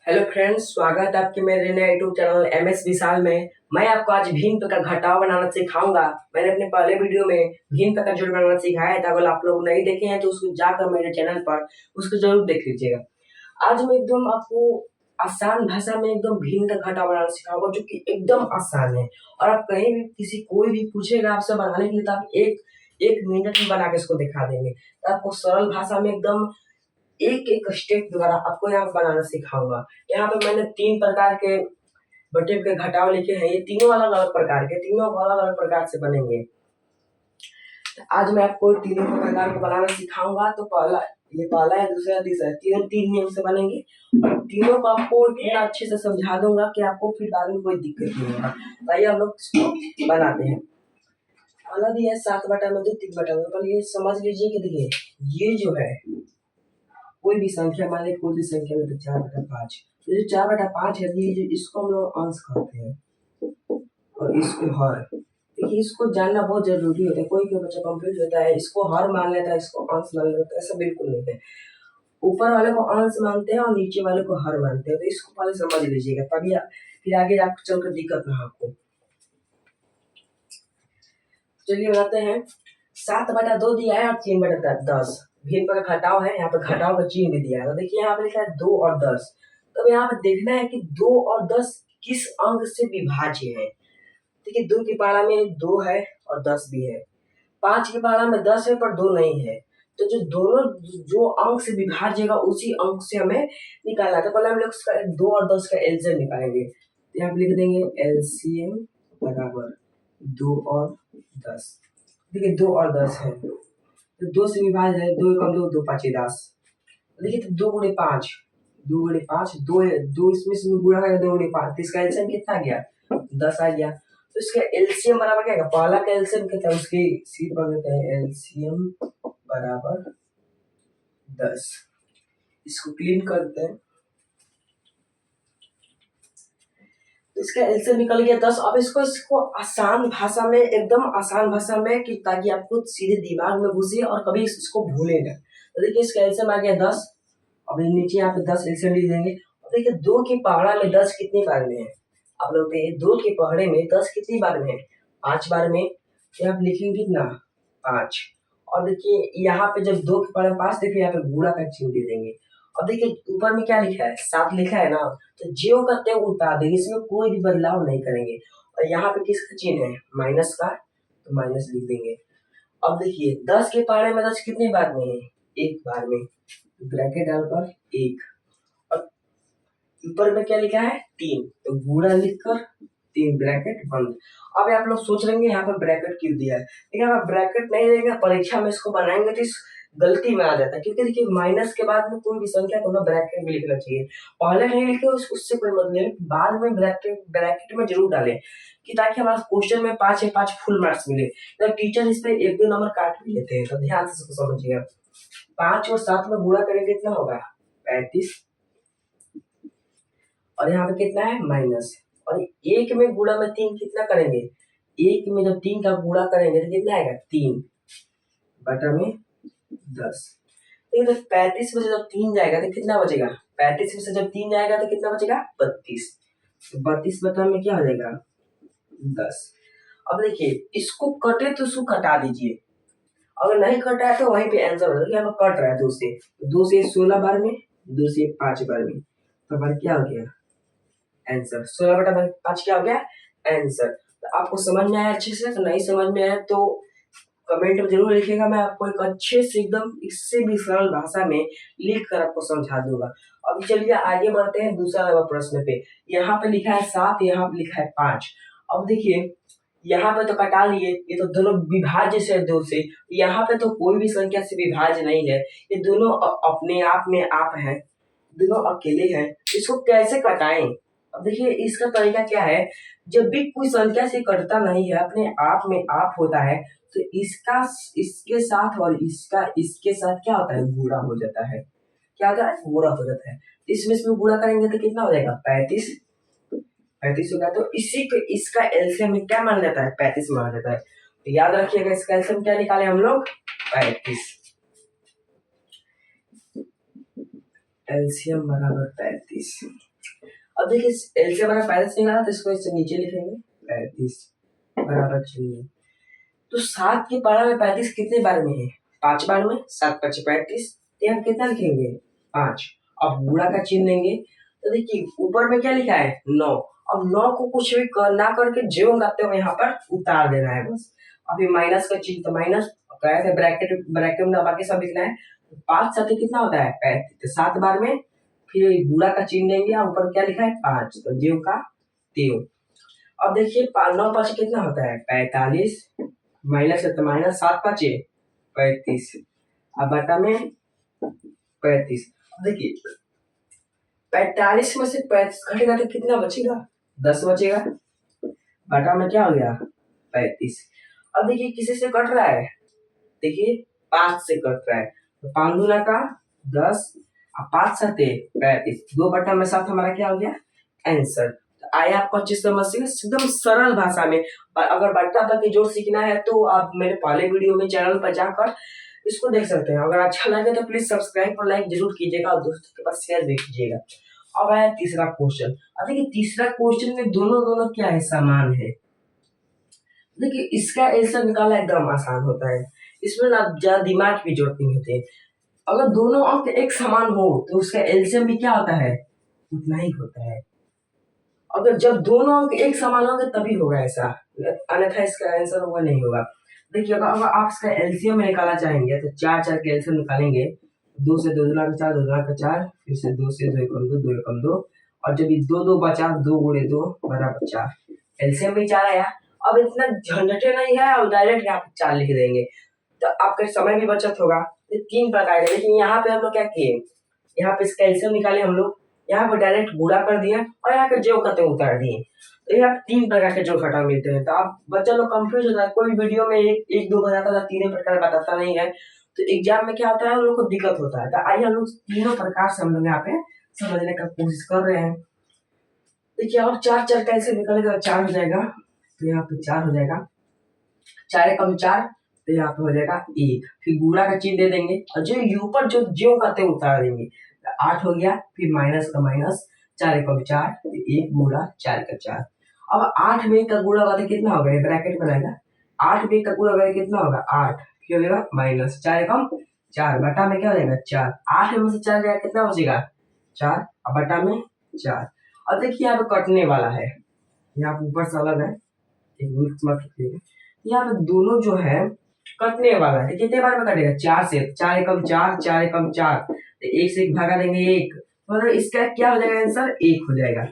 Hello friends, स्वागत है आपके मेरे नए यूट्यूब चैनल MS विशाल में। मैं आपको आज भिन्न का घटाव बनाना सिखाऊंगा। मैंने अपने पहले वीडियो में भिन्न का जोड़ बनाना सिखाया था। अगर आप लोग नहीं देखे हैं तो उसको जाकर मेरे चैनल पर उसको जरूर देख लीजिएगा। आज मैं एकदम आपको आसान भाषा में एकदम भिन्न का घटाव बनाना सिखाऊंगा, जो कि एकदम आसान है। और आप कहीं भी किसी कोई भी पूछेगा आपसे बनाने के लिए, तो आप एक एक मिनट में बना के इसको दिखा देंगे। तो आपको सरल भाषा में एकदम एक एक स्टेप द्वारा आपको यहाँ बनाना सिखाऊंगा। यहाँ पे मैंने 3 प्रकार के बटे के घटाव लिखे हैं। ये तीनों अलग अलग प्रकार के, तीनों अलग अलग प्रकार से बनेंगे। तो आज मैं आपको तीनों प्रकार को बनाना सिखाऊंगा। तो पहला है, दूसरा है, तीसरा है। तीनों 3 नियम से बनेंगे और तीनों को आपको इतना अच्छे से समझा दूंगा कि आपको फिर बाद में कोई दिक्कत नहीं होगा। तो आइए हम लोग इसको बनाते हैं। पहला दिया है 7/2, 3/2। पर ये समझ लीजिए कि देखिए, ये जो है कोई भी संख्या, मान लीजिए कोई भी संख्या में 4/5। तो जो 4/5 है, ये इसको हम लोग अंश कहते हैं और इसको हर। देखिए, इसको जानना बहुत जरूरी होता है। कोई बच्चा कंफ्यूज होता है, इसको हर मान लेता है, इसको अंश मान लेता है। ऐसा बिल्कुल नहीं है। ऊपर वाले को अंश मानते हैं और नीचे वाले को हर मानते हैं। तो इसको पहले समझ लीजिएगा, तभी फिर आगे आपको चलकर दिक्कत ना आपको। चलिए बनाते हैं। 7/2 दिया है और 3/10 भिन्न का घटाव है। यहाँ पे घटाव का चिन्ह भी दिया है। तो देखिए, यहाँ पे लिखा है 2 और 10। तो यहाँ पे देखना है कि 2 और 10 किस अंक से विभाज्य है। देखिए, 2 की पारा में 2 है और 10 भी है। 5 की पारा में 10 है पर 2 नहीं है। तो जो दोनों जो अंक से विभाज्य है, उसी अंक से हमें निकालना है। तो पहले हम लोग 2 और 10 का एलसीएम निकालेंगे। तो यहाँ पे लिख देंगे एलसीएम बराबर 2 और 10। देखिए, 2 और 10 है तो 2 से विभाज्य है। 2 कम 2, 2 5 10। देखिए, तो 2 गुणे 5, 2 गुणे 5, 2 इसमें गुणा करें, 2 गुणे 5। तो इसका एलसीएम कितना आ गया? 10 आ गया। तो इसका एलसीएम बराबर क्या है? पहला का एलसीएम कितना है, उसकी सीध पर देते हैं एलसीएम बराबर 10। इसको क्लीन करते हैं। इसका एलसीएम निकल गया 10। अब इसको आसान भाषा में, एकदम आसान भाषा में, कि ताकि आपको सीधे दिमाग में घुसे और कभी इसको भूले ना। तो देखिए, इसका एलसीएम आ गया 10। अब नीचे यहाँ पे 10 एलसीएम लिख देंगे। अब देखिए, 2 की पहाड़ा में 10 कितनी बार में है? आप लोग देखिए, 2 के पहाड़े में 10 कितनी बार में है? 5 बार में। तो आप लिखेंगे कितना? 5। और देखिए, यहाँ पे जब 2 के पहाड़े में 5, देखिए यहाँ पे गुणा का चिन्ह दे देंगे। अब देखिए, ऊपर में क्या लिखा है? 7 लिखा है ना। तो ज्यों का त्यों उतार देंगे, इसमें कोई भी बदलाव नहीं करेंगे। और यहाँ पे किसका चिन्ह है? माइनस का, तो माइनस लिख देंगे। अब देखिए, 10 के पहाड़े में 10 कितनी बार में है? 1 बार में। ब्रैकेट डालकर 1। और ऊपर में क्या लिखा है? 3। तो गुणा लिखकर 3 ब्रैकेट बंद। अब आप लोग सोच रहे यहाँ पे ब्रैकेट क्यों दिया है? लेकिन अगर ब्रैकेट नहीं रहेगा, परीक्षा में इसको बनाएंगे तो इस गलती में आ जाता है। क्योंकि देखिए, माइनस के बाद में कोई भी संख्या को ना ब्रैकेट में लिखना चाहिए। पहले नहीं लिखे उससे कोई मतलब नहीं, बाद में ब्रैकेट ब्रैकेट में जरूर डालें, कि ताकि हमारा क्वेश्चन में 5 है 5 फुल मार्क्स मिले। तो टीचर इस पे 1-2 नंबर काट भी लेते हैं। तो ध्यान से इसको समझिएगा। 5 और 7 में गुणा करेंगे, कितना होगा? 35। और यहाँ पे कितना है? माइनस। और 1 में गुणा में 3 कितना करेंगे? 1 में जब 3 का गुणा करेंगे तो कितना आएगा? 3 बटा में 10। तो 35 में से जब 3 जाएगा तो कितना बचेगा? 35 में से जब 3 जाएगा तो कितना बचेगा? 32। तो 32 बटा में क्या हो जाएगा? 10। अब देखिए, इसको कटे तो इसको कटा दीजिए। अगर नहीं कटा है तो वहीं पे आंसर हो जाएगा। कट रहा है 2 से, 2 से 16 बार में, 2 से 5 बार में। तो हमारा क्या हो गया? आंसर। 16/5 क्या हो गया? आंसर। तो आपको समझ में आया अच्छे से? तो नहीं समझ में आया तो कमेंट में जरूर लिखिएगा। मैं आपको एक अच्छे से, एकदम इससे भी सरल भाषा में लिख कर आपको समझा दूंगा। अब चलिए आगे बढ़ते हैं दूसरा नंबर प्रश्न पे। यहाँ पे लिखा है 7, यहाँ पे लिखा है 5। अब देखिए, यहाँ पे तो कटा लिए, ये तो दोनों विभाज्य से 2 से। यहाँ पे तो कोई भी संख्या से विभाज्य नहीं है। ये दोनों अपने आप में आप हैं, दोनों अकेले हैं। इसको कैसे कटाएं? अब देखिए, इसका तरीका क्या है? जब भी कोई संख्या से कटता नहीं है, अपने आप में आप होता है, तो इसका इसके साथ और इसका इसके साथ क्या होता है? गुणा हो जाता है। क्या होता है? गुणा हो जाता है। इसमें गुणा करेंगे तो कितना हो जाएगा? 35। 35 होगा। तो इसी को इसका एलसीएम में क्या मान जाता है? 35 मान जाता है। तो याद रखिएगा, इसका एलसीएम क्या निकाले हम लोग? 35। एलसीएम बराबर 35। अब देखिए एलसीएम हमारा 35 निकला तो इसको इससे नीचे लिखेंगे 35 बराबर 0। तो 7 की पावर में 35 कितने बार में है? 5 बार में। 7 5 35, तो हम कितना लिखेंगे? 5। अब गुणा का चिन्ह लेंगे तो देखिए ऊपर में क्या लिखा है? 9। अब 9 को कुछ भी ना करके जो लगाते हो यहाँ पर उतार देना है बस। अभी माइनस का चिन्ह तो माइनस ब्रैकेट ब्रैकेट में दबा के सब लिखना है। 5 साथ कितना होता है? 35। तो 7 बार में फिर गुणा का चिन्ह लेंगे, ऊपर क्या लिखा है? 5, तो ज्यों का त्यों। अब देखिए 9 5 कितना होता है? 45 माइनस है तो माइनस 7 5 35, अब बटा में 35। देखिए 45 में से 35 घटेगा तो कितना बचेगा? 10 बचेगा। बटा में क्या हो गया? 35। अब देखिए किसी से कट रहा है? देखिए 5 से कट रहा है, तो 5 दूना का 10, अब 5 7 35, 2 बटा में 7 हमारा क्या हो गया? आंसर। तो आइए आपको अच्छी समझ से एकदम सरल भाषा में, अगर बट्टा तक की जोड़ सीखना है तो आप मेरे पहले वीडियो में चैनल पर जाकर इसको देख सकते हैं। अगर अच्छा लगे तो प्लीज सब्सक्राइब और लाइक जरूर कीजिएगा और दोस्तों के पास शेयर भी कीजिएगा। अब आया तीसरा क्वेश्चन। अब देखिए तीसरा क्वेश्चन में दोनों दोनों क्या है? समान है। देखिए इसका आंसर निकालना एकदम आसान होता है, इसमें ना ज्यादा दिमाग की जरूरत नहीं होती है। अगर दोनों अंक एक समान हो तो उसका एलसीएम भी क्या होता है? उतना ही होता है। अगर जब दोनों अंक एक समान होंगे तभी होगा ऐसा, अन्यथा इसका आंसर होगा नहीं होगा। देखिए अगर आप इसका एलसीएम निकालना चाहेंगे तो 4 4 के एलसीएम निकालेंगे। 2 से 2 दूना का 4, 2 दूना का 4, फिर से 2 से 2 एकम 2, 2 एकम 2, और जब ये 2 2 बचा 2 गुणे 2 बराबर 4, एलसीएम भी 4 आया। अब इतना झंझटे नहीं है और डायरेक्ट यहाँ पे 4 लिख देंगे तो आपका समय भी बचत होगा। ये 3 प्रकार का। लेकिन यहाँ पे हम लोग क्या किए? यहाँ पे इसका एलसीएम निकाले हम लोग, यहाँ पर डायरेक्ट गुणा कर दिया और यहाँ के जो कहते हैं उतार दिए। तो यहाँ 3 प्रकार के जोड़ घटाव मिलते हैं। तो आप बच्चा लोग कंफ्यूज होता है, कोई वीडियो में एक दो बताता था, 3 प्रकार बताता नहीं है, तो एग्जाम में क्या होता है, उन लोग को दिक्कत होता है। तो आइए हम लोग तीनों प्रकार से हम लोग यहाँ पे समझने का कोशिश कर रहे हैं। देखिए अब 4 4 कैसे निकलेगा? 4 हो जाएगा, तो यहाँ पे 4 हो जाएगा, 4 एकम 4, तो यहाँ पे हो जाएगा 1। फिर गुणा का चिन्ह दे देंगे और जो ऊपर जो जो कहते हैं उतार देंगे। 8 हो गया, फिर माइनस का माइनस, 4 एकम 4, 1 गुणा 4 का 4। अब 8 में का गुणा होगा तो कितना होगा? ये ब्रैकेट बनाएगा, 8 में का गुणा होगा कितना होगा? 8, फिर हो जाएगा माइनस 4 एकम 4, बटा में क्या हो जाएगा? 4। 8 में से 4 जाएगा कितना बचेगा? 4, अब बटा में 4। अब देखिए यहाँ पे कटने वाला है, यहाँ पे ऊपर से अलग है, एक मिक्स मत रखिएगा। यहाँ पे दोनों जो है कटने वाला है, कितने बार में कटेगा? 4 से। 4 एकम 4, 4 एकम 4, तो 1 से 1 भागा देंगे 1, मतलब इसका क्या हो जाएगा आंसर? 1 हो जाएगा।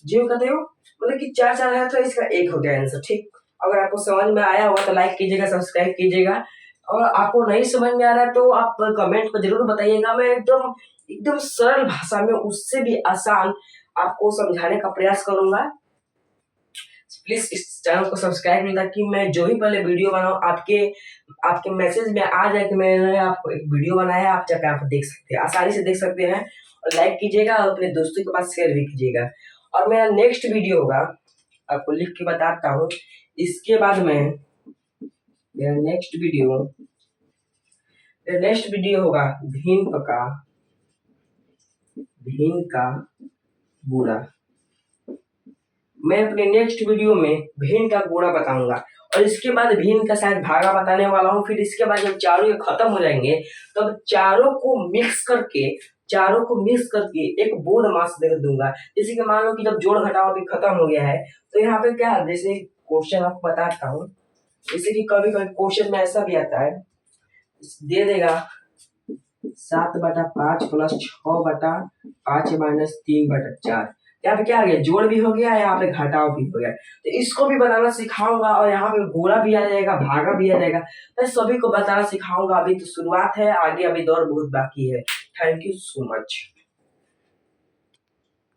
जो कहते हो मतलब कि 4 4 है तो इसका 1 हो गया आंसर। ठीक, अगर आपको समझ में आया होगा तो लाइक कीजिएगा, सब्सक्राइब कीजिएगा, और आपको नहीं समझ में आ रहा है तो आप कमेंट पर जरूर बताइएगा। मैं एकदम एकदम सरल भाषा में उससे भी आसान आपको समझाने का प्रयास करूंगा। प्लीज इस चैनल को सब्सक्राइब करें ताकि मैं जो ही पहले वीडियो बनाऊं आपके आपके मैसेज में आ जाए कि मैंने आपको एक वीडियो बनाया है, आप जाकर आप देख सकते हैं, आसानी से देख सकते हैं। और लाइक कीजिएगा और अपने दोस्तों के पास शेयर भी कीजिएगा। और मेरा नेक्स्ट वीडियो होगा, आपको लिख के बताता हूँ, इसके बाद में मेरा नेक्स्ट वीडियो होगा भिन्न का गुणा। मैं अपने नेक्स्ट वीडियो में भिन्न का गुणा बताऊंगा और इसके बाद भिन्न का शायद भागा बताने वाला हूँ। फिर इसके बाद जब चारों ये खत्म हो जाएंगे तब चारों को मिक्स करके एक बोर्ड मास दे दूंगा। जैसे कि मान लो कि जब जोड़ घटाव भी खत्म हो गया है तो यहाँ पे क्या है, जैसे क्वेश्चन आपको बताता हूँ, जैसे कि कभी कभी क्वेश्चन में ऐसा भी आता है, दे देगा 7/5 प्लस 6/5 माइनस 3/4। यहाँ पे क्या आ गया? जोड़ भी हो गया, यहाँ पे घटाव भी हो गया। तो इसको भी बनाना सिखाऊंगा और यहाँ पे गुणा भी आ जाएगा, भागा भी आ जाएगा। मैं सभी को बताना सिखाऊंगा। अभी तो शुरुआत है, आगे अभी दौर बहुत बाकी है। Thank you so much.